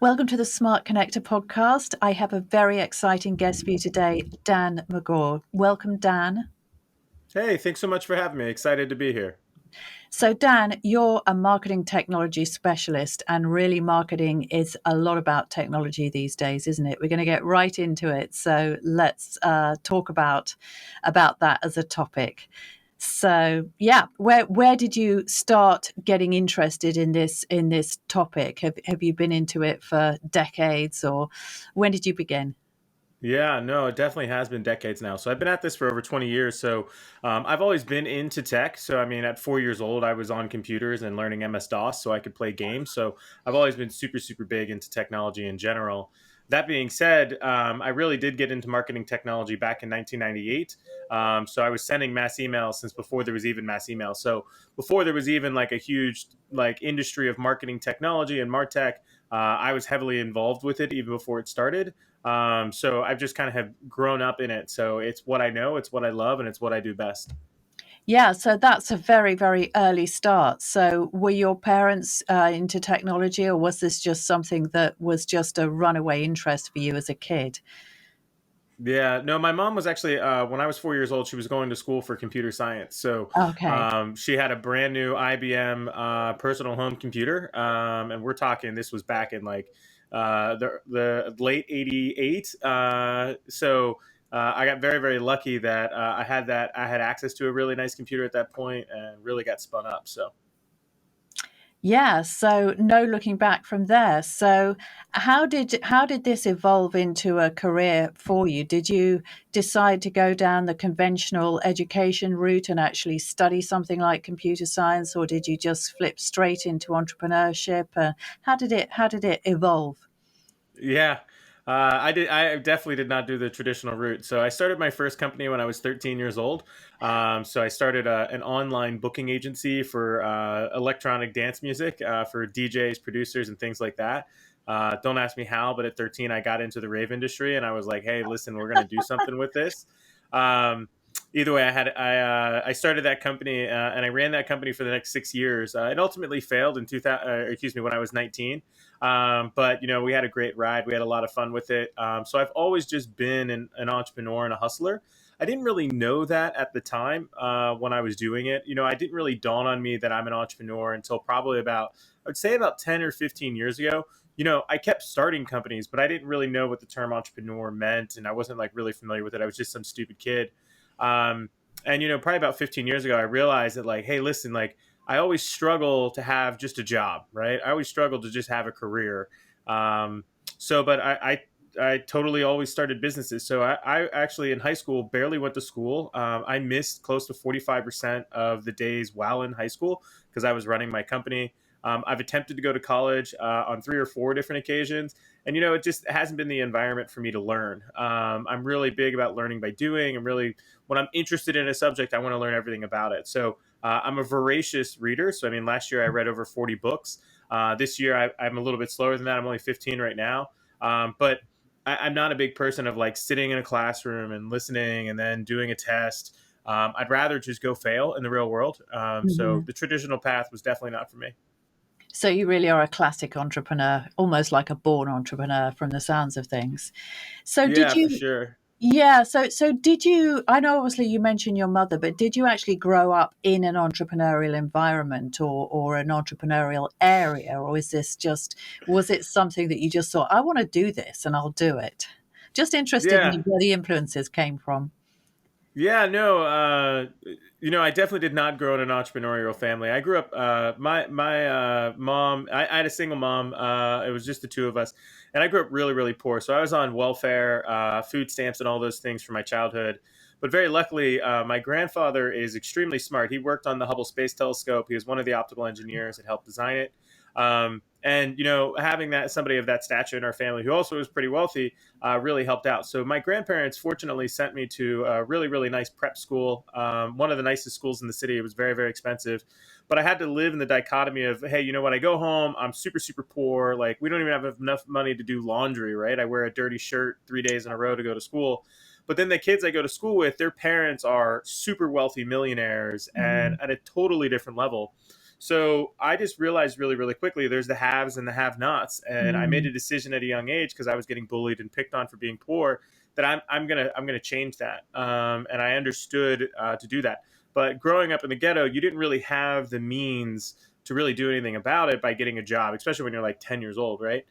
Welcome to the Smart Connector podcast. I have a very exciting guest for you today, Dan McGaw. Welcome, Dan. Hey, thanks so much for having me. Excited to be here. So, Dan, you're a marketing technology specialist, and really, marketing is a lot about technology these days, isn't it? We're going to get right into it. So, let's talk about that as a topic. So, yeah, where did you start getting interested in this topic? Have you been into it for decades, or when did you begin? Yeah, no, it definitely has been decades now. So I've been at this for over 20 years. So I've always been into tech. So, I mean, at 4 years old, I was on computers and learning MS-DOS so I could play games. So I've always been super, super big into technology in general. That being said, I really did get into marketing technology back in 1998. So I was sending mass emails since before there was even mass email. So before there was even like a huge like industry of marketing technology and MarTech, I was heavily involved with it even before it started. So I've just kind of have grown up in it. So it's what I know, it's what I love, and it's what I do best. Yeah, so that's a very, very early start. So were your parents into technology, or was this just something that was just a runaway interest for you as a kid? Yeah, no, my mom was actually, when I was 4 years old, she was going to school for computer science. So Okay. she had a brand new IBM personal home computer. And we're talking, this was back in like the late 88. I got very, very lucky that I had access to a really nice computer at that point and really got spun up. So. Yeah, so no looking back from there. So how did this evolve into a career for you? Did you decide to go down the conventional education route and actually study something like computer science, or did you just flip straight into entrepreneurship? How did it evolve? Yeah, I did. I definitely did not do the traditional route. So I started my first company when I was 13 years old. So I started an online booking agency for electronic dance music for DJs, producers, and things like that. Don't ask me how, but at 13, I got into the rave industry, and I was like, "Hey, listen, we're going to do something with this." Um, Either way, I started that company and I ran that company for the next 6 years. It ultimately failed in 2000. Excuse me, when I was 19. But we had a great ride. We had a lot of fun with it. So I've always just been an entrepreneur and a hustler. I didn't really know that at the time when I was doing it. I didn't really dawn on me that I'm an entrepreneur until probably I would say about 10 or 15 years ago. I kept starting companies, but I didn't really know what the term entrepreneur meant, and I wasn't like really familiar with it. I was just some stupid kid. Um, and probably about 15 years ago, I realized that like, hey, listen, like I always struggle to have just a job, right? I always struggle to just have a career. Um, but I totally always started businesses. So I actually in high school barely went to school. I missed close to 45% of the days while in high school because I was running my company. I've attempted to go to college on 3 or 4 different occasions. And, it just hasn't been the environment for me to learn. I'm really big about learning by doing. And really, when I'm interested in a subject, I want to learn everything about it. So I'm a voracious reader. So, I mean, last year I read over 40 books. This year I'm a little bit slower than that. I'm only 15 right now. But I'm not a big person of like sitting in a classroom and listening and then doing a test. I'd rather just go fail in the real world. So Mhm. the traditional path was definitely not for me. So you really are a classic entrepreneur, almost like a born entrepreneur from the sounds of things. So did Yeah, for you sure. Yeah, so did you, I know obviously you mentioned your mother, but did you actually grow up in an entrepreneurial environment, or an entrepreneurial area, or was it something that you just thought, I want to do this and I'll do it? Just interested in Yeah. where the influences came from. Yeah, no, I definitely did not grow in an entrepreneurial family. I grew up, my mom, I had a single mom. It was just the two of us, and I grew up really, really poor. So I was on welfare, food stamps, and all those things for my childhood. But very luckily, my grandfather is extremely smart. He worked on the Hubble Space Telescope. He was one of the optical engineers that helped design it. And having that somebody of that stature in our family who also was pretty wealthy really helped out. So my grandparents fortunately sent me to a really, really nice prep school, one of the nicest schools in the city. It was very, very expensive. But I had to live in the dichotomy of, hey, when I go home, I'm super, super poor. Like, we don't even have enough money to do laundry, right? I wear a dirty shirt 3 days in a row to go to school. But then the kids I go to school with, their parents are super wealthy millionaires and Mhm. at a totally different level. So I just realized really, really quickly there's the haves and the have-nots, and I made Mm. a decision at a young age because I was getting bullied and picked on for being poor that I'm gonna change that, and I understood to do that. But growing up in the ghetto, you didn't really have the means to really do anything about it by getting a job, especially when you're like 10 years old, right?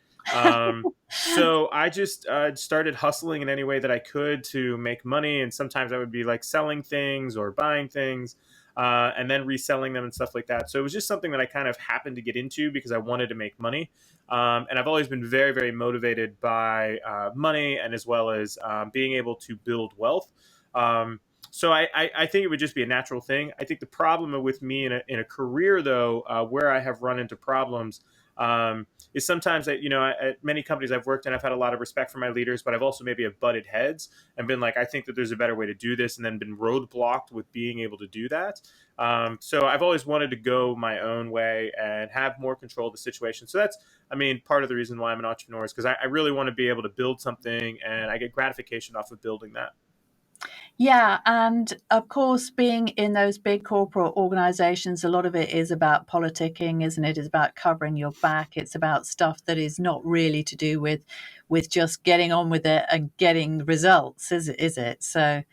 So I just started hustling in any way that I could to make money, and sometimes I would be like selling things or buying things, and then reselling them and stuff like that. So it was just something that I kind of happened to get into because I wanted to make money, and I've always been very, very motivated by money and as well as being able to build wealth. So I think it would just be a natural thing. I think the problem with me in a career, though, where I have run into problems, is sometimes that, at many companies I've worked in, I've had a lot of respect for my leaders, but I've also maybe have butted heads and been like, I think that there's a better way to do this, and then been roadblocked with being able to do that. So I've always wanted to go my own way and have more control of the situation. So that's, I mean, part of the reason why I'm an entrepreneur is because I really want to be able to build something, and I get gratification off of building that. Yeah, and of course, being in those big corporate organizations, a lot of it is about politicking, isn't it? It's about covering your back. It's about stuff that is not really to do with just getting on with it and getting results, is it? So,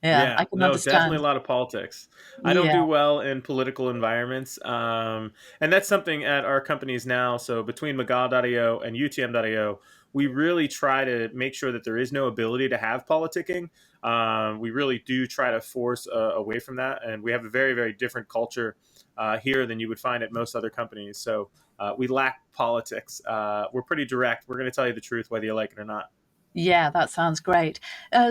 yeah, I Yeah, can no, definitely a understand. lot of politics. I don't Yeah, do well in political environments. And that's something at our companies now. So between McGaw.io and UTM.io, we really try to make sure that there is no ability to have politicking. We really do try to force away from that. And we have a very, very different culture here than you would find at most other companies. So we lack politics. We're pretty direct. We're going to tell you the truth, whether you like it or not. yeah, that sounds great. Where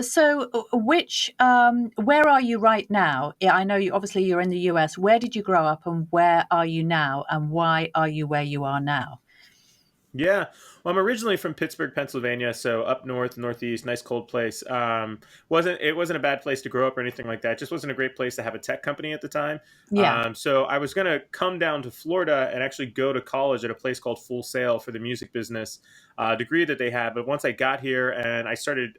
are you right now? Yeah, I know you obviously you're in the US. Where did you grow up, and where are you now, and why are you where you are now? Yeah, well, I'm originally from Pittsburgh, Pennsylvania, so up north, northeast, nice cold place. Wasn't a bad place to grow up or anything like that. It just wasn't a great place to have a tech company at the time. Yeah, So I was gonna come down to Florida and actually go to college at a place called Full Sail for the music business degree that they had. But once I got here and I started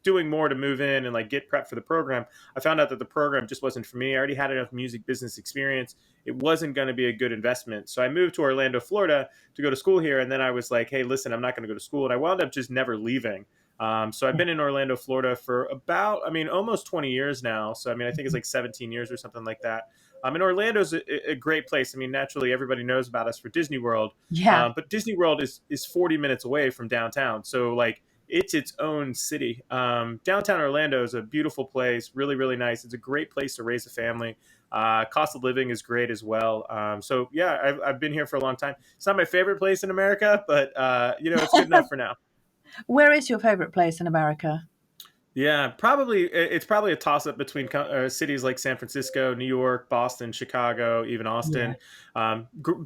doing more to move in and like get prepped for the program, I found out that the program just wasn't for me. I already had enough music business experience. It wasn't going to be a good investment. So I moved to Orlando, Florida to go to school here. And then I was like, hey, listen, I'm not going to go to school. And I wound up just never leaving. So I've been in Orlando, Florida for about, I mean, almost 20 years now. So, I mean, I think it's like 17 years or something like that. And Orlando's a great place. I mean, naturally, everybody knows about us for Disney World. yeah. But Disney World is 40 minutes away from downtown. So, like, it's its own city. Downtown Orlando is a beautiful place, really, really nice. It's a great place to raise a family. Cost of living is great as well. So yeah, I've been here for a long time. It's not my favorite place in America, but it's good enough for now. Where is your favorite place in America? Yeah, probably it's probably a toss up between cities like San Francisco, New York, Boston, Chicago, even Yeah. Austin.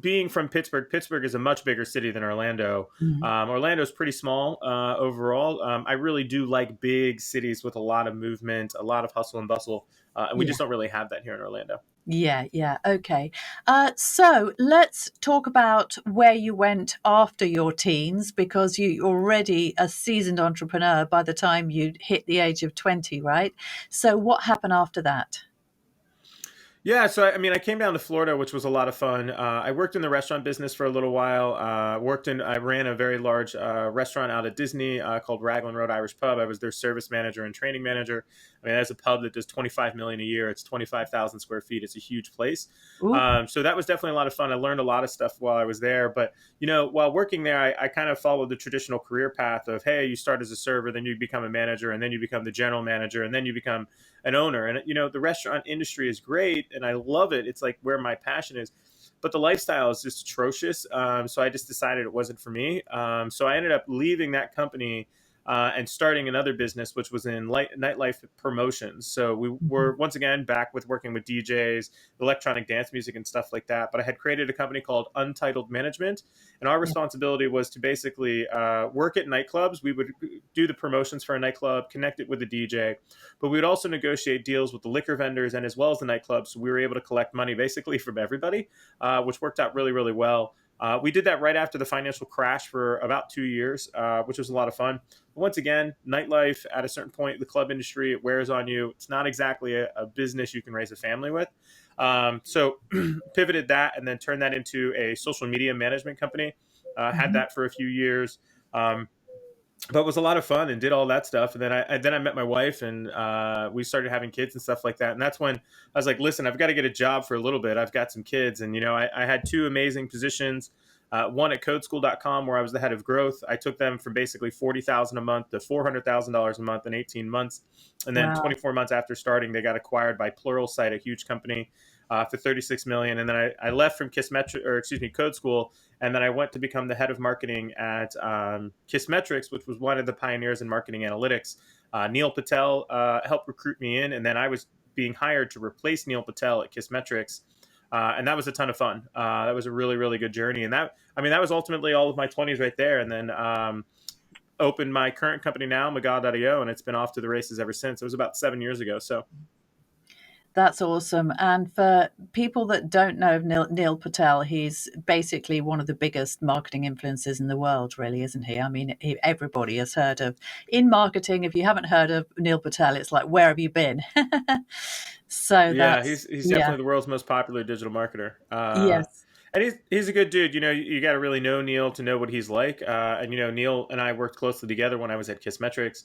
Being from Pittsburgh, Pittsburgh is a much bigger city than Orlando. Mhm. Orlando's pretty small overall. I really do like big cities with a lot of movement, a lot of hustle and bustle, and we Yeah. just don't really have that here in Orlando. Yeah, yeah, okay. So let's talk about where you went after your teens, because you're already a seasoned entrepreneur by the time you hit the age of 20, right? So what happened after that? Yeah, so I mean, I came down to Florida, which was a lot of fun. I worked in the restaurant business for a little while. I ran a very large restaurant out at Disney called Raglan Road Irish Pub. I was their service manager and training manager. I mean, that's a pub that does 25 million a year. It's 25,000 square feet. It's a huge place. Ooh, So that was definitely a lot of fun. I learned a lot of stuff while I was there. But while working there, I kind of followed the traditional career path of, hey, you start as a server, then you become a manager, and then you become the general manager, and then you become an owner. And the restaurant industry is great, and I love it. It's like where my passion is, but the lifestyle is just atrocious. So I just decided it wasn't for me. So I ended up leaving that company and starting another business, which was in nightlife promotions. So we mhm. were once again back with working with DJs, electronic dance music, and stuff like that. But I had created a company called Untitled Management, and our Yeah, responsibility was to basically work at nightclubs. We would do the promotions for a nightclub, connect it with the DJ, but we would also negotiate deals with the liquor vendors and as well as the nightclubs. So we were able to collect money basically from everybody, which worked out really, really well. We did that right after the financial crash for about 2 years, which was a lot of fun. But once again, nightlife at a certain point, the club industry, it wears on you. It's not exactly a business you can raise a family with. So pivoted that and then turned that into a social media management company. Had Mhm. that for a few years. But it was a lot of fun and did all that stuff. And then I met my wife, and we started having kids and stuff like that. And that's when I was like, listen, I've got to get a job for a little bit. I've got some kids. And, I had two amazing positions. One at codeschool.com, where I was the head of growth. I took them from basically $40,000 a month to $400,000 a month in 18 months. And then Wow. 24 months after starting, they got acquired by Pluralsight, a huge company, for 36 million. And then I left from Code School, and then I went to become the head of marketing at Kissmetrics, which was one of the pioneers in marketing analytics. Neil Patel helped recruit me in, and then I was being hired to replace Neil Patel at Kissmetrics. And that was a ton of fun. That was a really, really good journey. And that was ultimately all of my 20s right there. And then opened my current company now, McGaw.io, and it's been off to the races ever since. It was about 7 years ago. So That's awesome. And for people that don't know Neil Patel, he's basically one of the biggest marketing influencers in the world, really, isn't he? I mean, everybody has heard of, in marketing, if you haven't heard of Neil Patel, it's like, where have you been? So yeah, that's, he's yeah, definitely the world's most popular digital marketer. yes. And he's a good dude. You got to really know Neil to know what he's like. And Neil and I worked closely together when I was at Kissmetrics.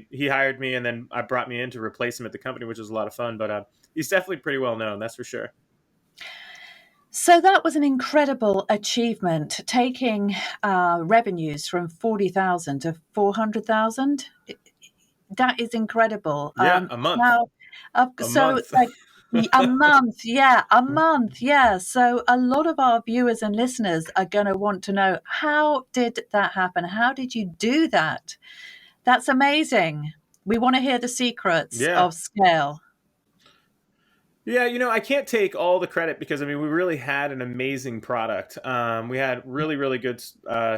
He hired me, and then I brought me in to replace him at the company, which was a lot of fun. But he's definitely pretty well known, that's for sure. So that was an incredible achievement, taking revenues from 40,000 to 400,000. That is incredible. Yeah, a month, How, a so month. like a month, yeah, a month, yeah. So a lot of our viewers and listeners are going to want to know, how did that happen? How did you do that? That's amazing. We want to hear the secrets Yeah. of scale. Yeah, I can't take all the credit because we really had an amazing product. We had really, really good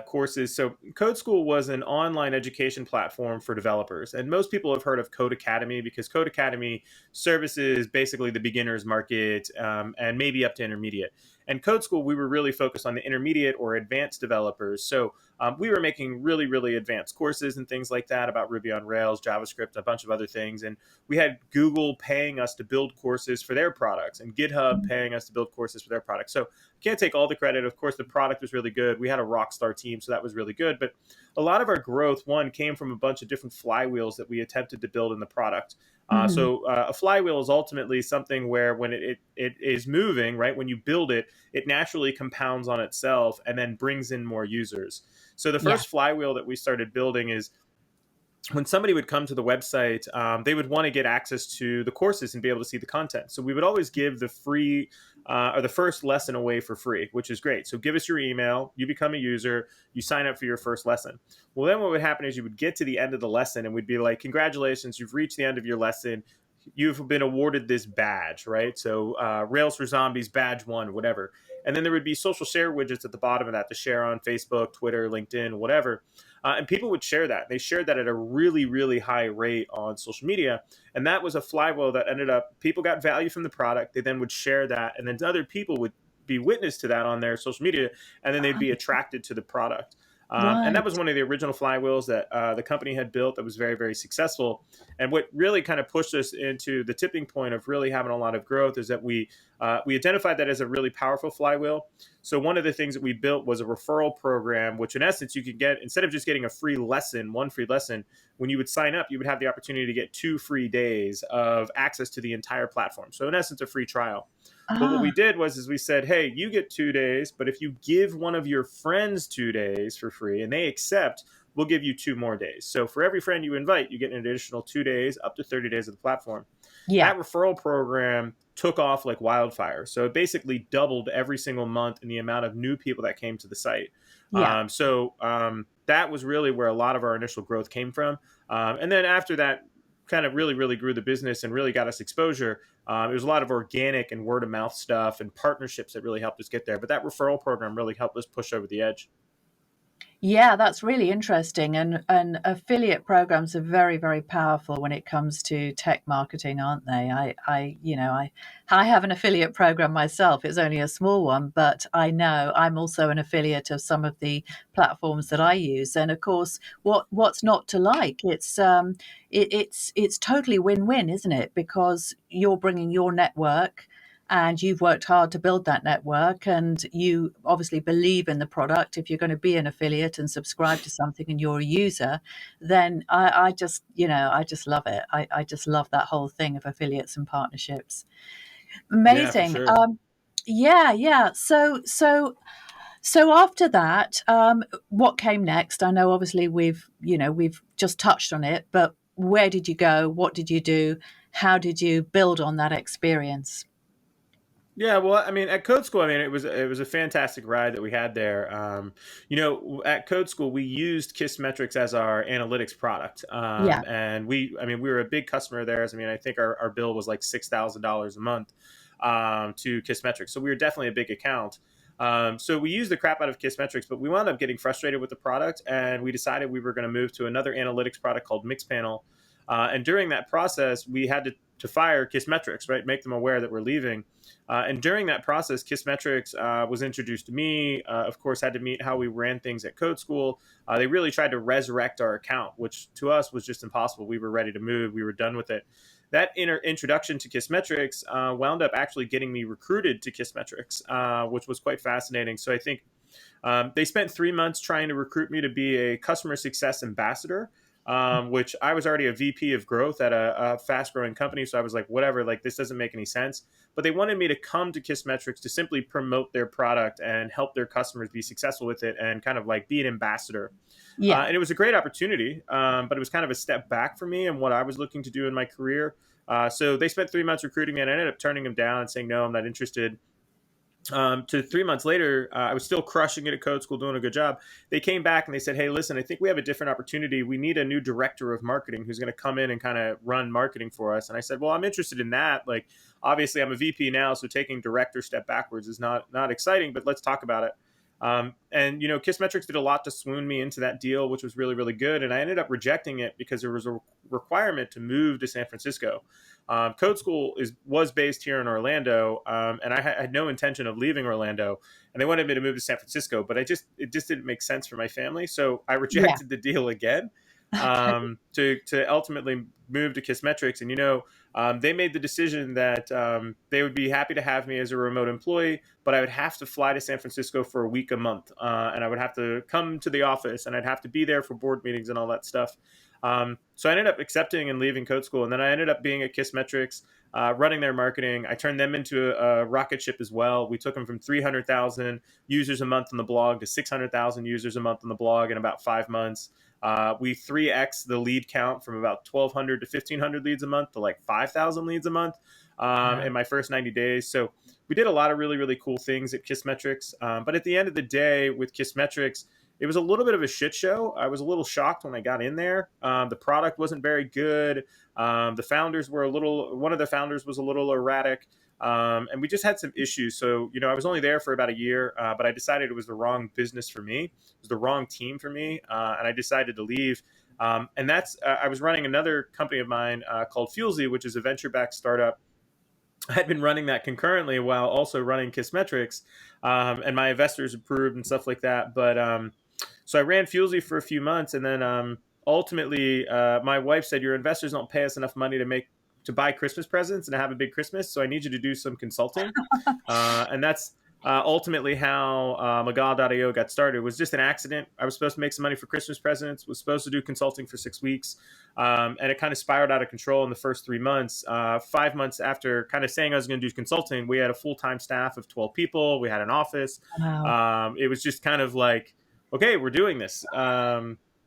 courses. So, Code School was an online education platform for developers, and most people have heard of Code Academy because Code Academy services basically the beginners market, and maybe up to intermediate. And Code School, we were really focused on the intermediate or advanced developers. So, we were making really, really advanced courses and things like that about Ruby on Rails, JavaScript, a bunch of other things, and we had Google paying us to build courses for their products and GitHub paying us to build courses for their products. So can't take all the credit. Of course, the product was really good. We had a rock star team, so that was really good. But a lot of our growth, one, came from a bunch of different flywheels that we attempted to build in the product. Mhm. A flywheel is ultimately something where when it is moving, right, when you build it, it naturally compounds on itself and then brings in more users. So the Yeah. first flywheel that we started building is when somebody would come to the website, they would want to get access to the courses and be able to see the content. So we would always give the free or the first lesson away for free, which is great. So give us your email, you become a user, you sign up for your first lesson. Well, then what would happen is you would get to the end of the lesson and we'd be like, congratulations, you've reached the end of your lesson. You've been awarded this badge, right? So Rails for Zombies, badge one, whatever. And then there would be social share widgets at the bottom of that to share on Facebook, Twitter, LinkedIn, whatever. And people would share that. They shared that at a really, really high rate on social media. And that was a flywheel that ended up, people got value from the product. They then would share that. And then other people would be witness to that on their social media. And then they'd be attracted to the product. And that was Right. one of the original flywheels that the company had built that was very, very successful. And what really kind of pushed us into the tipping point of really having a lot of growth is that we identified that as a really powerful flywheel. So one of the things that we built was a referral program, which in essence you could get, instead of just getting a free lesson, one free lesson, when you would sign up, you would have the opportunity to get 2 free days of access to the entire platform. So in essence, a free trial. But what we Ah, did was we said, hey, you get 2 days, but if you give one of your friends 2 days for free and they accept, we'll give you 2 more days. So for every friend you invite, you get an additional 2 days, up to 30 days of the platform. yeah, That referral program took off like wildfire. So it basically doubled every single month in the amount of new people that came to the site. yeah. That was really where a lot of our initial growth came from. And then after that, kind of really, really grew the business and really got us exposure. It was a lot of organic and word of mouth stuff and partnerships that really helped us get there. But that referral program really helped us push over the edge. Yeah, that's really interesting. And affiliate programs are very, very powerful when it comes to tech marketing, aren't they? I have an affiliate program myself. It's only a small one, but I know I'm also an affiliate of some of the platforms that I use. And of course, what's not to like? It's totally win-win, isn't it? Because you're bringing your network. and you've worked hard to build that network, and you obviously believe in the product. If you're going to be an affiliate and subscribe to something and you're a user, then I just, I just love it. I just love that whole thing of affiliates and partnerships. Yeah, for Amazing. sure. Yeah, yeah. So after that, what came next? I know obviously we've just touched on it, but where did you go? What did you do? How did you build on that experience? Yeah, well, I mean, at Code School, I mean, it was a fantastic ride that we had there. At Code School, we used Kissmetrics as our analytics product, Yeah, and we were a big customer of theirs. I mean, I think our bill was like $6,000 a month to Kissmetrics, so we were definitely a big account. So we used the crap out of Kissmetrics, but we wound up getting frustrated with the product, and we decided we were going to move to another analytics product called Mixpanel. And during that process, we had to fire Kissmetrics, right? Make them aware that we're leaving. And during that process, Kissmetrics was introduced to me. Of course, had to meet how we ran things at Code School. They really tried to resurrect our account, which to us was just impossible. We were ready to move. We were done with it. That introduction to Kissmetrics wound up actually getting me recruited to Kissmetrics, which was quite fascinating. So I think they spent 3 months trying to recruit me to be a customer success ambassador, which I was already a VP of growth at a fast growing company. So I was like, whatever, like this doesn't make any sense. But they wanted me to come to Kissmetrics to simply promote their product and help their customers be successful with it and kind of like be an ambassador. yeah, And it was a great opportunity, but it was kind of a step back for me and what I was looking to do in my career. So they spent 3 months recruiting me, and I ended up turning them down and saying, no, I'm not interested. To 3 months later, I was still crushing it at Code School, doing a good job. They came back and they said, hey, listen, I think we have a different opportunity. We need a new director of marketing who's going to come in and kind of run marketing for us. And I said, well, I'm interested in that. Like, obviously, I'm a VP now, so taking director step backwards is not exciting, but let's talk about it. Kissmetrics did a lot to swoon me into that deal, which was really, really good. And I ended up rejecting it because there was a requirement to move to San Francisco. Code School was based here in Orlando, and I had no intention of leaving Orlando. And they wanted me to move to San Francisco, but it just didn't make sense for my family. So I yeah. rejected the deal again to ultimately move to Kissmetrics. And they made the decision that they would be happy to have me as a remote employee, but I would have to fly to San Francisco for a week a month, and I would have to come to the office, and I'd have to be there for board meetings and all that stuff. So I ended up accepting and leaving Code School, and then I ended up being at Kissmetrics, running their marketing. I turned them into a rocket ship as well. We took them from 300,000 users a month on the blog to 600,000 users a month on the blog in about 5 months. We 3x the lead count from about 1,200 to 1,500 leads a month to like 5,000 leads a month in my first 90 days. So we did a lot of really, really cool things at Kissmetrics. But at the end of the day with Kissmetrics, it was a little bit of a shit show. I was a little shocked when I got in there. The product wasn't very good. The founders were one of the founders was a little erratic. And we just had some issues. So, I was only there for about a year, but I decided it was the wrong business for me. It was the wrong team for me. And I decided to leave. And I was running another company of mine called Fuelsy, which is a venture-backed startup. I had been running that concurrently while also running Kissmetrics, and my investors approved and stuff like that. But so I ran Fuelsy for a few months, and then ultimately, my wife said, "Your investors don't pay us enough money to buy Christmas presents and to have a big Christmas, so I need you to do some consulting." And that's ultimately how McGaw.io got started. It was just an accident. I was supposed to make some money for Christmas presents, was supposed to do consulting for 6 weeks, and it kind of spiraled out of control in the first 3 months. 5 months after kind of saying I was going to do consulting, we had a full-time staff of 12 people. We had an office. Wow. It was just kind of like, okay, we're doing this.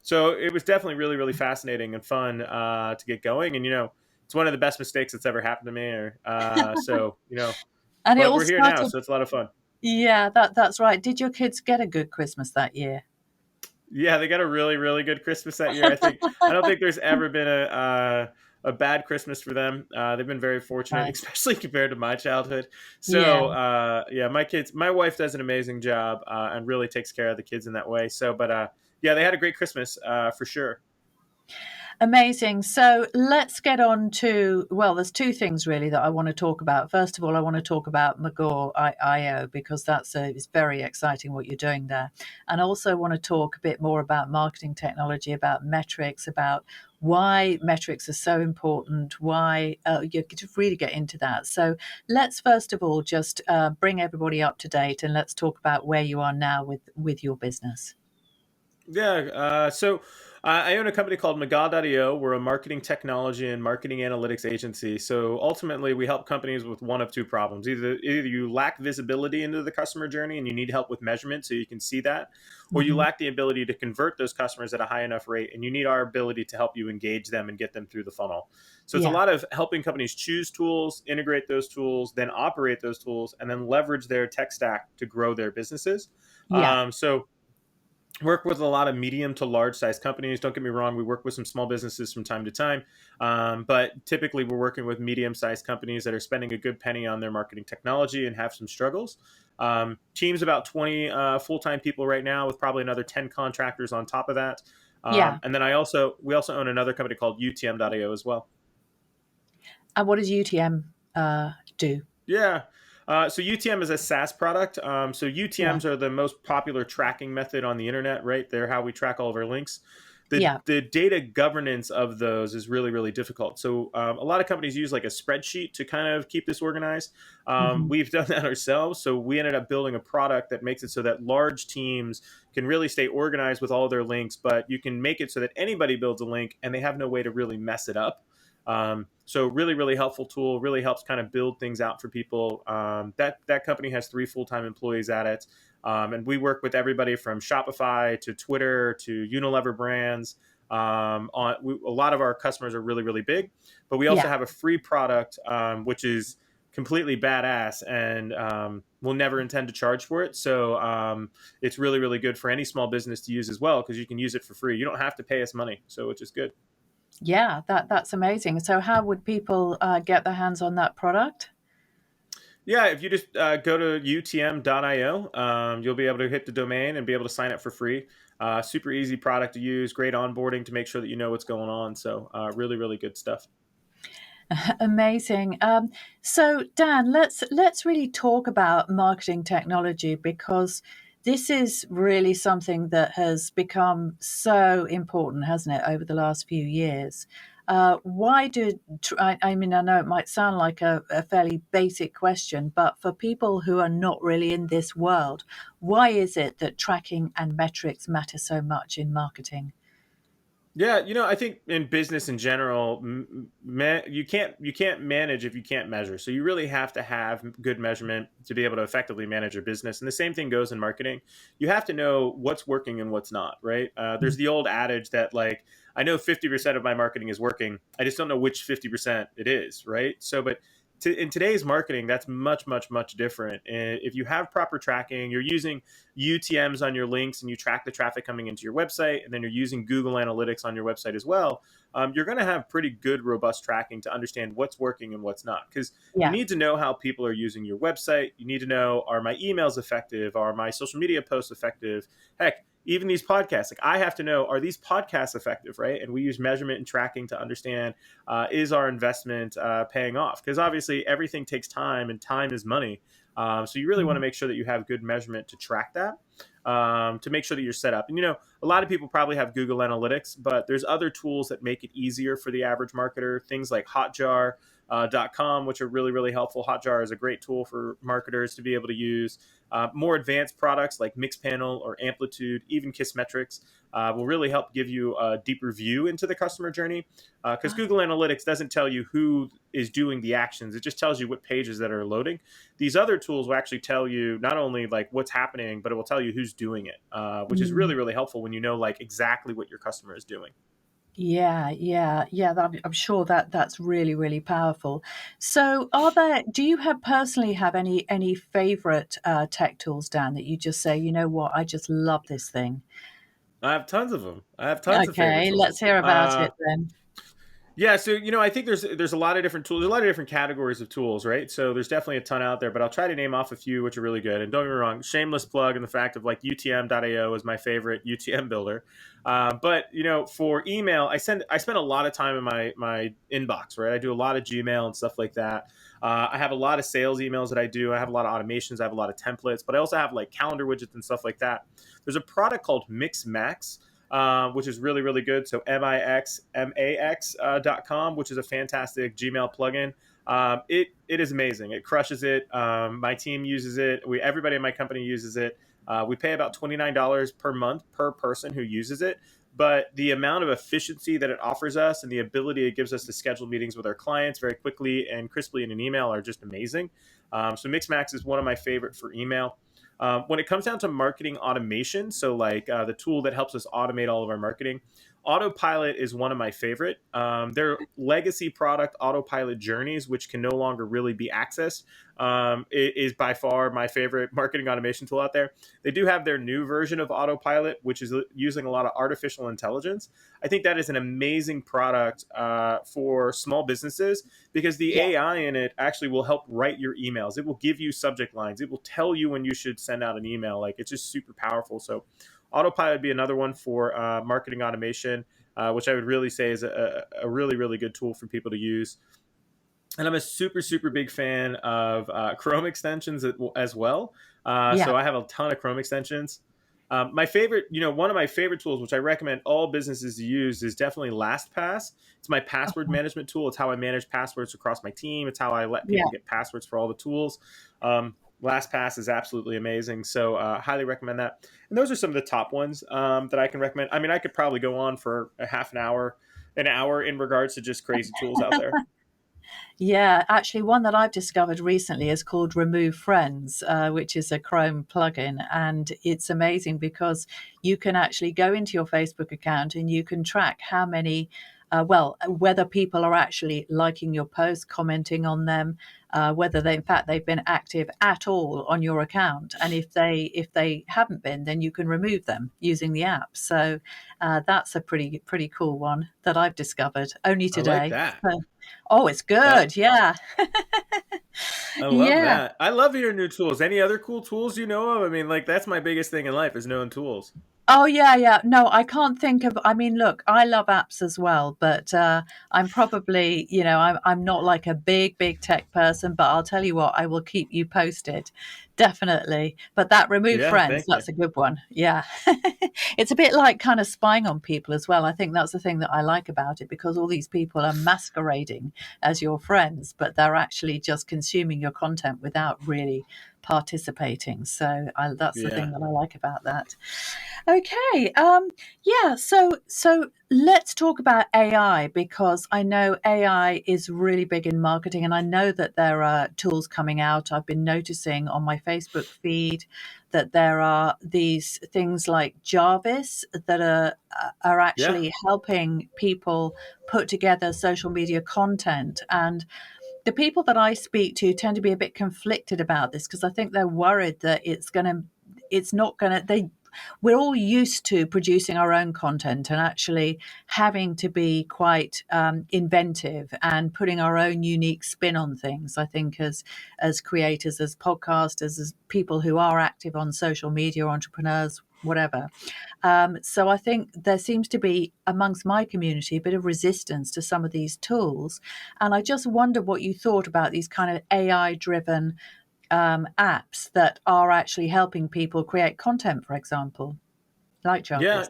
So it was definitely really, really fascinating and fun to get going. And, it's one of the best mistakes that's ever happened to me. And it But all we're here now, started. so it's a lot of fun. Yeah, that's right. Did your kids get a good Christmas that year? Yeah, they got a really, really good Christmas that year. I don't think there's ever been a bad Christmas for them. They've been very fortunate, Nice. especially compared to my childhood. Yeah. So yeah, my wife does an amazing job and really takes care of the kids in that way. So, but yeah, they had a great Christmas for sure. Amazing. So let's get on to, well, there's two things really that I want to talk about. First of all, I want to talk about McGaw IO because it's very exciting what you're doing there. And also want to talk a bit more about marketing technology, about metrics, about why metrics are so important, why you could really get into that. So let's first of all just bring everybody up to date and let's talk about where you are now with your business. Yeah. I own a company called McGaw.io. We're a marketing technology and marketing analytics agency. So ultimately, we help companies with one of two problems. Either you lack visibility into the customer journey and you need help with measurement so you can see that, or you Hmm. lack the ability to convert those customers at a high enough rate and you need our ability to help you engage them and get them through the funnel. So it's a Yeah. lot of helping companies choose tools, integrate those tools, then operate those tools, and then leverage their tech stack to grow their businesses. Yeah. So work with a lot of medium to large size companies. Don't get me wrong, we work with some small businesses from time to time, but typically we're working with medium sized companies that are spending a good penny on their marketing technology and have some struggles. Teams about 20 full-time people right now, with probably another 10 contractors on top of that. Yeah. And then we also own another company called UTM.io as well. And what does UTM do? Yeah. So UTM is a SaaS product. So Yeah. UTMs are the most popular tracking method on the internet, right? They're how we track all of our links. The, Yeah. the data governance of those is really, really difficult. So a lot of companies use like a spreadsheet to kind of keep this organized. Hmm. We've done that ourselves. So we ended up building a product that makes it so that large teams can really stay organized with all of their links, but you can make it so that anybody builds a link and they have no way to really mess it up. So really, really helpful tool. Really helps kind of build things out for people. That company has 3 full-time employees at it, and we work with everybody from Shopify to Twitter to Unilever brands. A lot of our customers are really, really big, but we also Yeah. have a free product which is completely badass, and we'll never intend to charge for it. So it's really, really good for any small business to use as well because you can use it for free. You don't have to pay us money, so which is good. Yeah, that's amazing. So how would people get their hands on that product? Yeah, if you just go to utm.io, you'll be able to hit the domain and be able to sign up for free. Super easy product to use, great onboarding to make sure that you know what's going on. So really, really good stuff. Amazing. So Dan, let's really talk about marketing technology because this is really something that has become so important, hasn't it, over the last few years? Why do I mean, I know it might sound like a fairly basic question, but for people who are not really in this world, why is it that tracking and metrics matter so much in marketing? Yeah, I think in business in general, you can't manage if you can't measure. So you really have to have good measurement to be able to effectively manage your business. And the same thing goes in marketing. You have to know what's working and what's not, right? There's the old adage that like I know 50% of my marketing is working. I just don't know which 50% it is, right? So, but in today's marketing, that's much, much, much different. If you have proper tracking, you're using UTMs on your links and you track the traffic coming into your website, and then you're using Google Analytics on your website as well, you're going to have pretty good, robust tracking to understand what's working and what's not. Because you Yeah. need to know how people are using your website. You need to know, are my emails effective? Are my social media posts effective? Heck, even these podcasts, like I have to know, are these podcasts effective, right? And we use measurement and tracking to understand, is our investment paying off? Because obviously everything takes time and time is money. So you really want to Mhm. make sure that you have good measurement to track that, to make sure that you're set up. And a lot of people probably have Google Analytics, but there's other tools that make it easier for the average marketer. Things like Hotjar.com, which are really, really helpful. Hotjar is a great tool for marketers to be able to use. More advanced products like Mixpanel or Amplitude, even Kissmetrics, will really help give you a deeper view into the customer journey. Because Google Analytics doesn't tell you who is doing the actions; it just tells you what pages that are loading. These other tools will actually tell you not only like what's happening, but it will tell you who's doing it, which is really, Mm. really helpful when you know like exactly what your customer is doing. Yeah, yeah, yeah. I'm sure that that's really, really powerful. So, do you have personally have any favorite tech tools, Dan, that you just say, you know what, I just love this thing? I have tons of them. I have tons of favorite Okay, let's tools. hear about it then. Yeah, so I think there's a lot of different tools, a lot of different categories of tools, right? So there's definitely a ton out there, but I'll try to name off a few which are really good. And don't get me wrong, shameless plug in the fact of like UTM.io is my favorite UTM builder. But for email, I spend a lot of time in my inbox, right? I do a lot of Gmail and stuff like that. I have a lot of sales emails that I do. I have a lot of automations. I have a lot of templates, but I also have like calendar widgets and stuff like that. There's a product called MixMax, which is really, really good. So mixmax.com, which is a fantastic Gmail plugin. It is amazing. It crushes it. My team uses it. Everybody in my company uses it. We pay about $29 per month per person who uses it. But the amount of efficiency that it offers us and the ability it gives us to schedule meetings with our clients very quickly and crisply in an email are just amazing. So Mixmax is one of my favorite for email. When it comes down to marketing automation, so like the tool that helps us automate all of our marketing, Autopilot is one of my favorite. Their legacy product, Autopilot Journeys, which can no longer really be accessed, is by far my favorite marketing automation tool out there. They do have their new version of Autopilot, which is using a lot of artificial intelligence. I think that is an amazing product for small businesses because the Yeah. AI in it actually will help write your emails. It will give you subject lines. It will tell you when you should send out an email. Like it's just super powerful. So Autopilot would be another one for marketing automation, which I would really say is a really, really good tool for people to use. And I'm a super, super big fan of Chrome extensions as well. Yeah. So I have a ton of Chrome extensions. My favorite, one of my favorite tools, which I recommend all businesses to use, is definitely LastPass. It's my password management tool. It's how I manage passwords across my team. It's how I let Yeah. people get passwords for all the tools. LastPass is absolutely amazing. So highly recommend that. And those are some of the top ones that I can recommend. I mean, I could probably go on for a half an hour in regards to just crazy tools out there. Yeah, actually, one that I've discovered recently is called Remove Friends, which is a Chrome plugin. And it's amazing because you can actually go into your Facebook account and you can track how many, whether people are actually liking your posts, commenting on them, whether in fact they've been active at all on your account. And if they haven't been, then you can remove them using the app. So that's a pretty cool one that I've discovered only I like today. that. So, oh, it's Uh, good. Yeah. I love Yeah. that. I love your new tools. Any other cool tools you know of? I mean, like that's my biggest thing in life is knowing tools. Oh, yeah, yeah. No, I can't think of, I mean, look, I love apps as well, but I'm probably, I'm not like a big tech person, but I'll tell you what, I will keep you posted. Definitely. But that remove Yeah, friends, thank you. that's a good one. Yeah. It's a bit like kind of spying on people as well. I think that's the thing that I like about it because all these people are masquerading as your friends, but they're actually just consuming your content without really participating. So that's the thing Yeah. that I like about that. Okay. Yeah. So let's talk about AI because I know AI is really big in marketing, and I know that there are tools coming out. I've been noticing on my Facebook feed that there are these things like Jarvis that are Yeah. actually helping people put together social media content. And the people that I speak to tend to be a bit conflicted about this because I think they're worried that it's not going to, we're all used to producing our own content and actually having to be quite inventive and putting our own unique spin on things. I think as creators, as podcasters, as people who are active on social media, entrepreneurs, whatever. So I think there seems to be amongst my community a bit of resistance to some of these tools, and I just wonder what you thought about these kind of AI driven apps that are actually helping people create content, for example, like Yeah. Jarvis.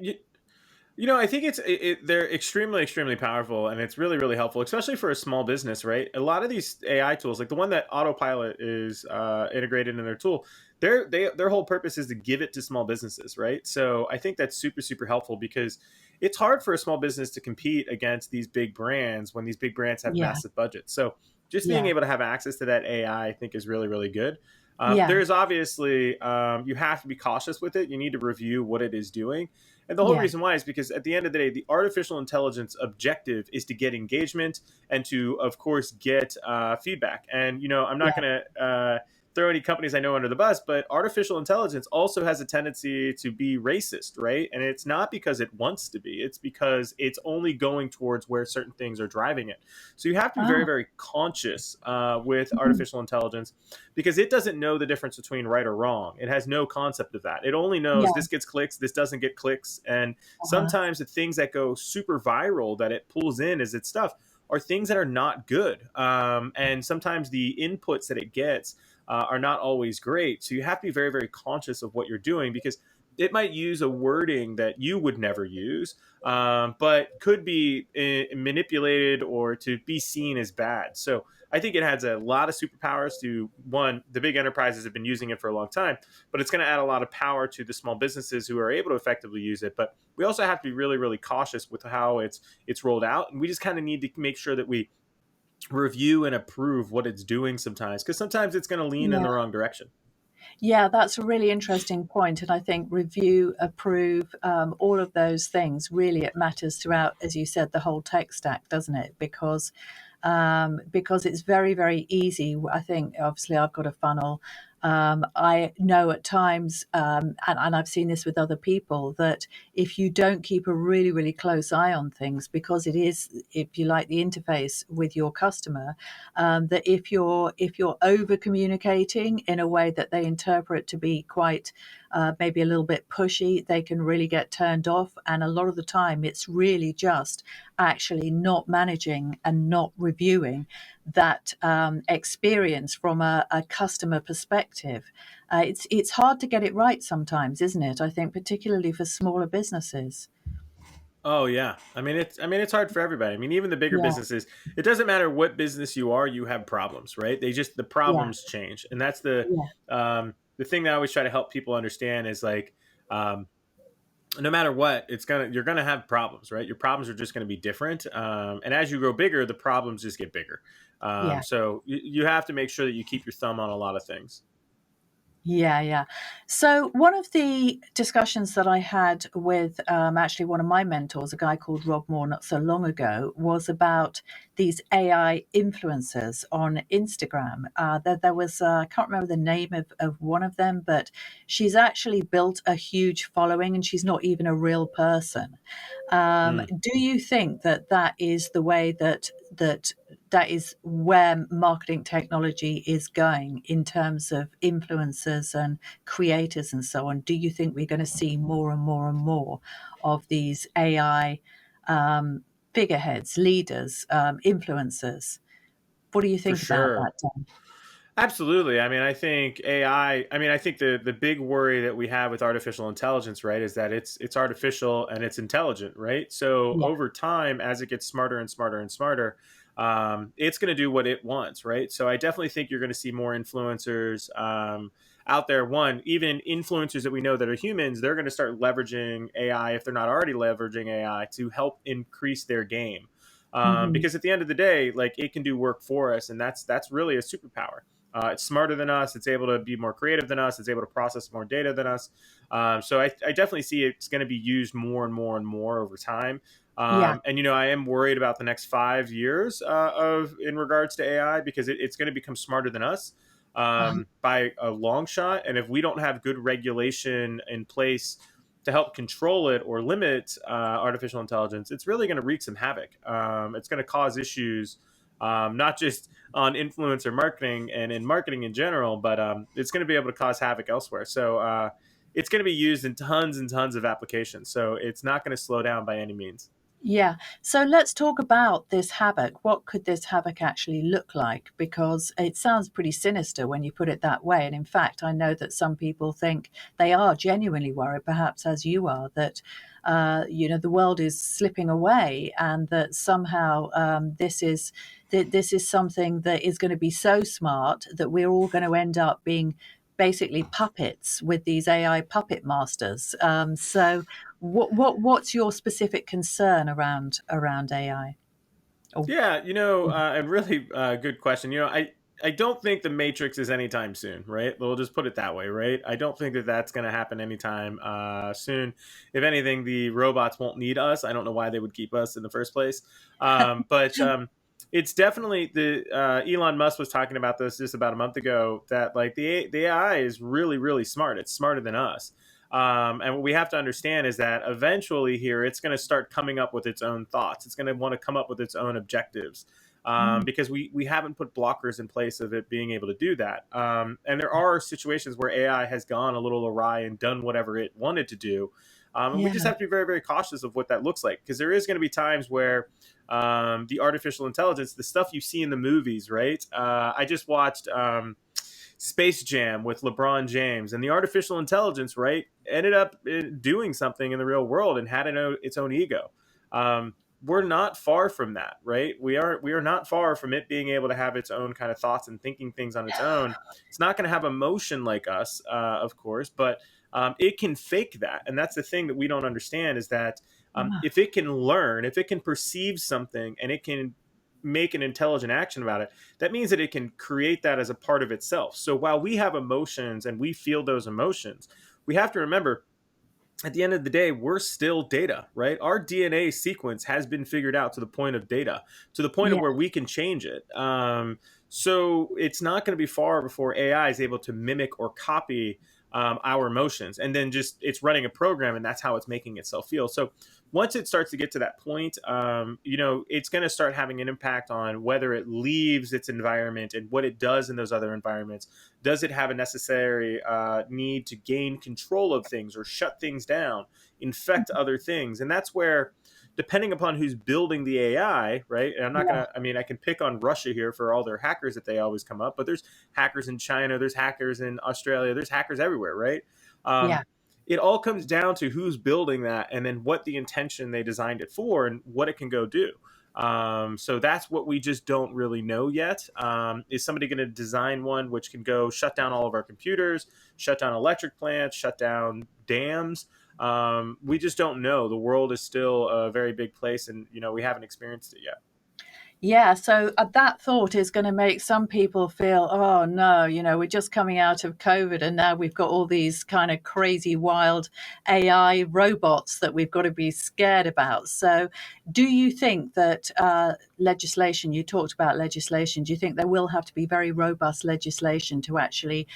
I think they're extremely, extremely powerful, and it's really, really helpful, especially for a small business, right? A lot of these AI tools, like the one that Autopilot is integrated in their tool, their whole purpose is to give it to small businesses, right? So I think that's super, super helpful because it's hard for a small business to compete against these big brands when these big brands have Yeah, massive budgets. So just being yeah, able to have access to that AI, I think, is really, really good. yeah, There's obviously you have to be cautious with it. You need to review what it is doing, and the whole yeah, reason why is because at the end of the day, the artificial intelligence objective is to get engagement and to, of course, get feedback. And I'm not yeah, going to throw any companies I know under the bus, but artificial intelligence also has a tendency to be racist, right? And it's not because it wants to be, it's because it's only going towards where certain things are driving it. So you have to be very, Ah, very conscious with mhm. artificial intelligence, because it doesn't know the difference between right or wrong. It has no concept of that. It only knows Yeah. this gets clicks, this doesn't get clicks. And Uh-huh. sometimes the things that go super viral that it pulls in as its stuff are things that are not good. And sometimes the inputs that it gets are not always great. So you have to be very, very conscious of what you're doing, because it might use a wording that you would never use, but could be manipulated or to be seen as bad. So I think it has a lot of superpowers to one, the big enterprises have been using it for a long time, but it's going to add a lot of power to the small businesses who are able to effectively use it. But we also have to be really, really cautious with how it's rolled out. And we just kind of need to make sure that we review and approve what it's doing sometimes, because sometimes it's going to lean in Yeah. the wrong direction. Yeah, that's a really interesting point. And I think review, approve, all of those things, really it matters throughout, as you said, the whole tech stack, doesn't it? Because it's very, very easy. I think obviously I've got a funnel. I know at times, and I've seen this with other people, that if you don't keep a really, really close eye on things, because it is, if you like, the interface with your customer, that if you're over communicating in a way that they interpret to be quite maybe a little bit pushy, they can really get turned off. And a lot of the time, it's really just actually not managing and not reviewing that experience from a customer perspective. It's hard to get it right sometimes, isn't it? I think particularly for smaller businesses. Oh yeah. I mean it's hard for everybody. I mean, even the bigger Yeah, businesses, it doesn't matter what business you are, you have problems, right? The yeah, problems change. And that's yeah, the thing that I always try to help people understand is like, um no matter what, you're gonna have problems, right? Your problems are just gonna be different. And as you grow bigger, the problems just get bigger. yeah. So you have to make sure that you keep your thumb on a lot of things. Yeah, yeah. So one of the discussions that I had with actually one of my mentors, a guy called Rob Moore, not so long ago, was about these AI influencers on Instagram. There was, I can't remember the name of one of them, but she's actually built a huge following and she's not even a real person. Mm, Do you think that that is the way that is where marketing technology is going in terms of influencers and creators and so on? Do you think we're going to see more and more and more of these AI figureheads, leaders, influencers? What do you for think about that, sure. Dan? Absolutely. I mean, I think AI. I mean, I think the big worry that we have with artificial intelligence, right, is that it's artificial and it's intelligent, right? So Yeah. over time, as it gets smarter and smarter and smarter, it's going to do what it wants, right? So I definitely think you're going to see more influencers out there. One, even influencers that we know that are humans, they're going to start leveraging AI if they're not already leveraging AI to help increase their game. Hmm. Because at the end of the day, like it can do work for us, and that's really a superpower. It's smarter than us. It's able to be more creative than us. It's able to process more data than us. So I definitely see it's going to be used more and more and more over time. Yeah. And I am worried about the next 5 years of in regards to AI, because it's going to become smarter than us Uh, by a long shot. And if we don't have good regulation in place to help control it or limit artificial intelligence, it's really going to wreak some havoc. It's going to cause issues, not just on influencer marketing and in marketing in general, but it's going to be able to cause havoc elsewhere. So it's going to be used in tons and tons of applications. So it's not going to slow down by any means. Yeah. So let's talk about this havoc. What could this havoc actually look like? Because it sounds pretty sinister when you put it that way. And in fact, I know that some people think they are genuinely worried, perhaps as you are, that the world is slipping away, and that somehow this is something that is going to be so smart that we're all going to end up being basically puppets with these AI puppet masters. So what's your specific concern around AI? Oh, Yeah, a really good question. I don't think the Matrix is anytime soon, right? We'll just put it that way, right? I don't think that that's going to happen anytime soon. If anything, the robots won't need us. I don't know why they would keep us in the first place. But It's definitely the Elon Musk was talking about this just about a month ago, that like the AI is really really smart. It's smarter than us. And what we have to understand is that eventually here it's going to start coming up with its own thoughts. It's going to want to come up with its own objectives, Mm, because we haven't put blockers in place of it being able to do that. And there are situations where AI has gone a little awry and done whatever it wanted to do. And we just yeah. have to be very, very cautious of what that looks like, because there is going to be times where the artificial intelligence, the stuff you see in the movies, right? I just watched Space Jam with LeBron James, and the artificial intelligence, right, ended up doing something in the real world and had its own ego. We're not far from that, right? We are not far from it being able to have its own kind of thoughts and thinking things on its own. It's not going to have emotion like us, of course, but it can fake that, and that's the thing that we don't understand, is that if it can learn, if it can perceive something, and it can make an intelligent action about it, that means that it can create that as a part of itself. So while we have emotions and we feel those emotions, we have to remember at the end of the day, we're still data, right? Our DNA sequence has been figured out to the point of data, to the point of Yeah. where we can change it. So it's not going to be far before AI is able to mimic or copy our emotions, and then just it's running a program, and that's how it's making itself feel. So once it starts to get to that point, it's going to start having an impact on whether it leaves its environment and what it does in those other environments. Does it have a necessary need to gain control of things or shut things down, infect other things? And that's where, depending upon who's building the AI, right? And I'm not Yeah. gonna, I mean, I can pick on Russia here for all their hackers that they always come up, but there's hackers in China, there's hackers in Australia, there's hackers everywhere, right? Yeah. Um, it all comes down to who's building that, and then what the intention they designed it for and what it can go do. So that's what we just don't really know yet. Is somebody going to design one which can go shut down all of our computers, shut down electric plants, shut down dams? We just don't know. The world is still a very big place, and we haven't experienced it yet. Yeah, so that thought is going to make some people feel, oh no, we're just coming out of COVID and now we've got all these kind of crazy, wild AI robots that we've got to be scared about. So, do you think that legislation, you talked about legislation, do you think there will have to be very robust legislation to actually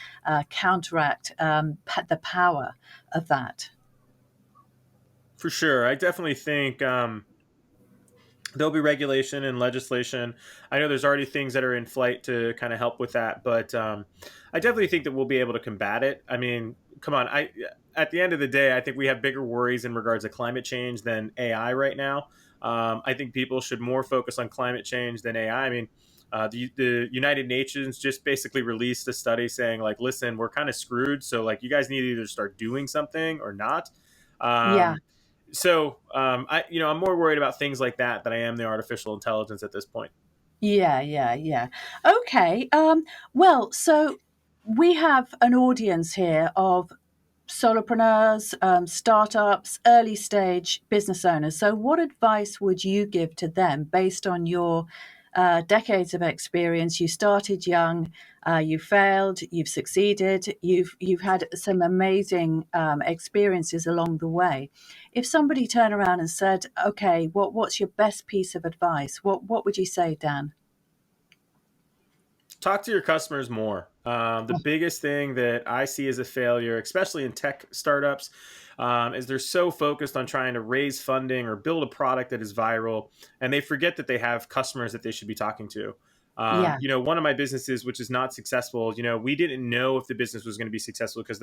counteract the power of that? For sure, I definitely think there'll be regulation and legislation. I know there's already things that are in flight to kind of help with that, but I definitely think that we'll be able to combat it. I mean, come on, at the end of the day, I think we have bigger worries in regards to climate change than AI right now. I think people should more focus on climate change than AI. I mean, the United Nations just basically released a study saying, like, listen, we're kind of screwed. So, like, you guys need to either start doing something or not. Yeah. I'm more worried about things like that than I am the artificial intelligence at this point. Yeah, yeah, yeah. Okay. Well, so we have an audience here of solopreneurs, startups, early stage business owners. So, what advice would you give to them based on your decades of experience? You started young, you failed, you've succeeded, you've had some amazing experiences along the way. If somebody turned around and said, "Okay, what's your best piece of advice?" What would you say, Dan? Talk to your customers more. The biggest thing that I see as a failure, especially in tech startups, is they're so focused on trying to raise funding or build a product that is viral, and they forget that they have customers that they should be talking to. Yeah, One of my businesses, which is not successful, we didn't know if the business was going to be successful because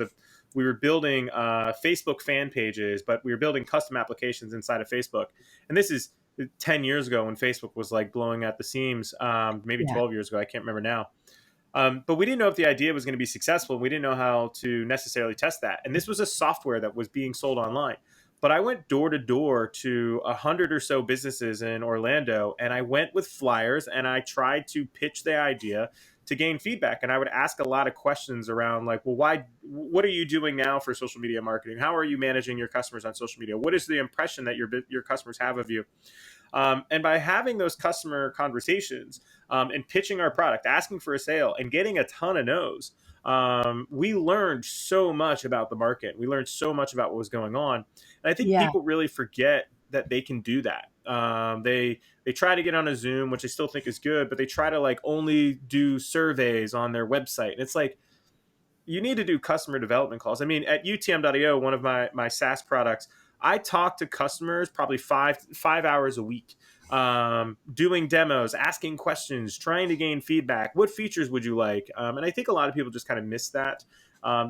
we were building Facebook fan pages, but we were building custom applications inside of Facebook. And this is 10 years ago when Facebook was like blowing at the seams, maybe yeah, 12 years ago. I can't remember now. But we didn't know if the idea was going to be successful. We didn't know how to necessarily test that. And this was a software that was being sold online. But I went door to door to 100 or so businesses in Orlando, and I went with flyers and I tried to pitch the idea to gain feedback. And I would ask a lot of questions around, like, well, what are you doing now for social media marketing? How are you managing your customers on social media? What is the impression that your customers have of you? And by having those customer conversations and pitching our product, asking for a sale, and getting a ton of no's, we learned so much about the market. We learned so much about what was going on. And I think yeah, people really forget that they can do that. They try to get on a Zoom, which I still think is good, but they try to like only do surveys on their website. And it's like, you need to do customer development calls. I mean, at UTM.io, one of my SaaS products, I talk to customers probably five hours a week, doing demos, asking questions, trying to gain feedback. What features would you like? And I think a lot of people just kind of miss that.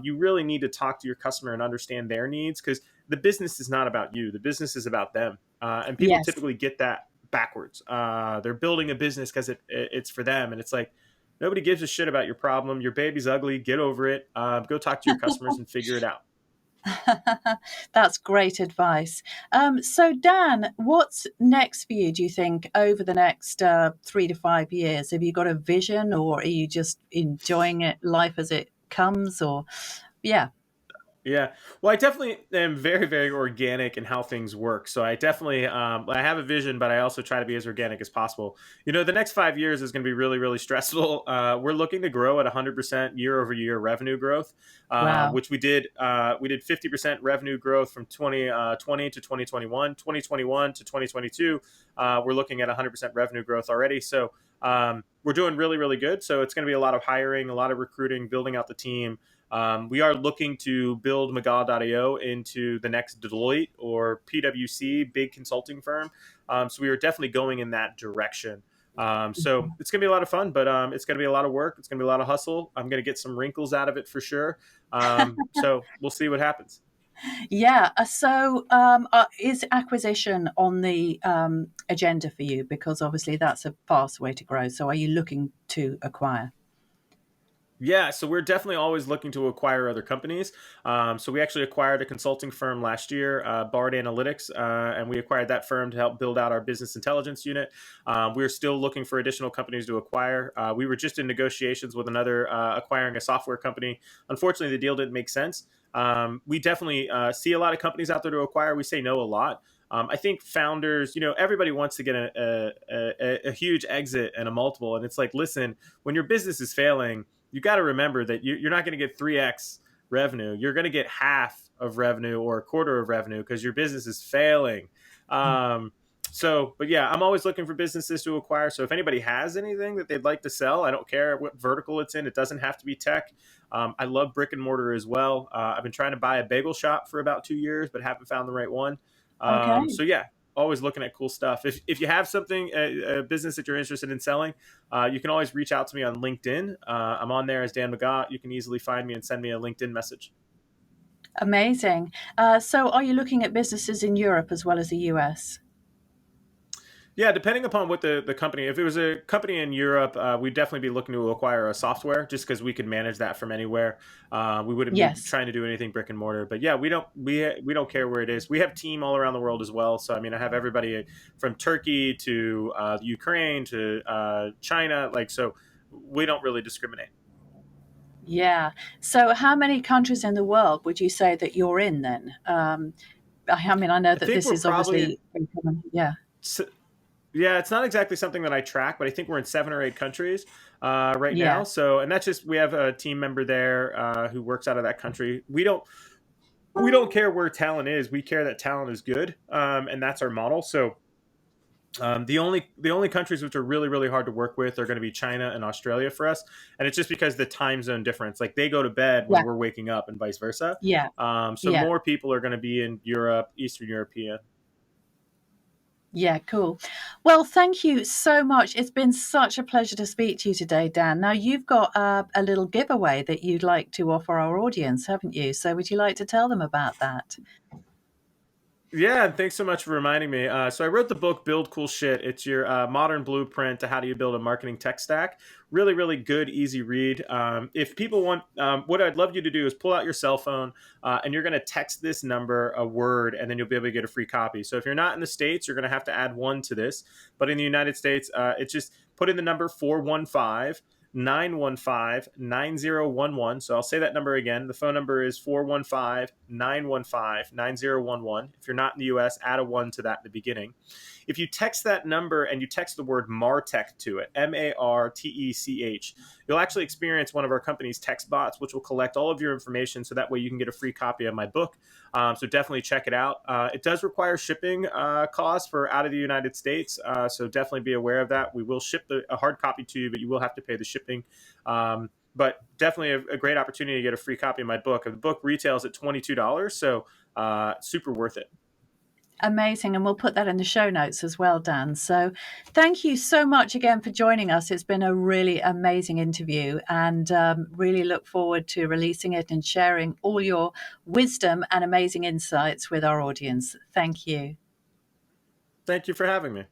You really need to talk to your customer and understand their needs, because the business is not about you. The business is about them. And people Yes. typically get that backwards. They're building a business because it's for them. And it's like, nobody gives a shit about your problem. Your baby's ugly. Get over it. Go talk to your customers and figure it out. That's great advice. So, Dan, what's next for you, do you think, over the next 3 to 5 years? Have you got a vision, or are you just enjoying it, life as it comes? Or, yeah. Yeah. Well, I definitely am very, very organic in how things work. So I definitely, I have a vision, but I also try to be as organic as possible. The next 5 years is going to be really, really stressful. We're looking to grow at 100% year over year revenue growth, Wow. which we did. We did 50% revenue growth from 2020 to 2021, 2021 to 2022. We're looking at 100% revenue growth already. So we're doing really, really good. So it's going to be a lot of hiring, a lot of recruiting, building out the team. We are looking to build McGaw.io into the next Deloitte or PwC, big consulting firm. So we are definitely going in that direction. So it's going to be a lot of fun, but it's going to be a lot of work. It's going to be a lot of hustle. I'm going to get some wrinkles out of it for sure. So we'll see what happens. Yeah. So, is acquisition on the agenda for you? Because obviously that's a fast way to grow. So, are you looking to acquire? Yeah, so we're definitely always looking to acquire other companies. So we actually acquired a consulting firm last year, Bard Analytics, and we acquired that firm to help build out our business intelligence unit. We're still looking for additional companies to acquire. We were just in negotiations with another acquiring a software company. Unfortunately, the deal didn't make sense. We definitely see a lot of companies out there to acquire. We say no a lot. I think founders, everybody wants to get a huge exit and a multiple. And it's like, listen, when your business is failing, you got to remember that you're not going to get 3x revenue. You're going to get half of revenue or a quarter of revenue because your business is failing. But yeah, I'm always looking for businesses to acquire. So if anybody has anything that they'd like to sell, I don't care what vertical it's in. It doesn't have to be tech. I love brick and mortar as well. I've been trying to buy a bagel shop for about 2 years, but haven't found the right one. Okay. So yeah, always looking at cool stuff. If you have something, a business that you're interested in selling, you can always reach out to me on LinkedIn. I'm on there as Dan McGaw. You can easily find me and send me a LinkedIn message. Amazing. So, are you looking at businesses in Europe as well as the US? Yeah, depending upon what the company, if it was a company in Europe, we'd definitely be looking to acquire a software just because we could manage that from anywhere. We wouldn't be Yes. trying to do anything brick and mortar. But yeah, we don't care where it is. We have team all around the world as well. So I mean, I have everybody from Turkey to Ukraine to China. Like, so we don't really discriminate. Yeah. So, how many countries in the world would you say that you're in then? I mean, I know I that think this we're is probably obviously very common. Yeah. Yeah, it's not exactly something that I track, but I think we're in 7 or 8 countries right Yeah. now. So, and that's just we have a team member there who works out of that country. We don't care where talent is. We care that talent is good, and that's our model. So, the only countries which are really really hard to work with are going to be China and Australia for us, and it's just because the time zone difference. Like they go to bed when Yeah. we're waking up, and vice versa. Yeah. So Yeah. more people are going to be in Europe, Eastern European. Yeah, cool. Well, thank you so much. It's been such a pleasure to speak to you today, Dan. Now, you've got a little giveaway that you'd like to offer our audience, haven't you? So, would you like to tell them about that? Yeah, and thanks so much for reminding me. So I wrote the book "Build Cool Shit." It's your modern blueprint to how do you build a marketing tech stack. Really, really good, easy read. If people want, what I'd love you to do is pull out your cell phone and you're going to text this number a word, and then you'll be able to get a free copy. So if you're not in the States, you're going to have to add one to this. But in the United States, it's just put in the number 415-915-9011. So I'll say that number again. The phone number is 415-915-9011. If you're not in the US, add a 1 to that in the beginning. If you text that number and you text the word MarTech to it, MARTECH, you'll actually experience one of our company's text bots, which will collect all of your information. So that way you can get a free copy of my book. So definitely check it out. It does require shipping costs for out of the United States, so definitely be aware of that. We will ship a hard copy to you, but you will have to pay the shipping. But definitely a great opportunity to get a free copy of my book. The book retails at $22, so super worth it. Amazing. And we'll put that in the show notes as well, Dan. So thank you so much again for joining us. It's been a really amazing interview, and really look forward to releasing it and sharing all your wisdom and amazing insights with our audience. Thank you. Thank you for having me.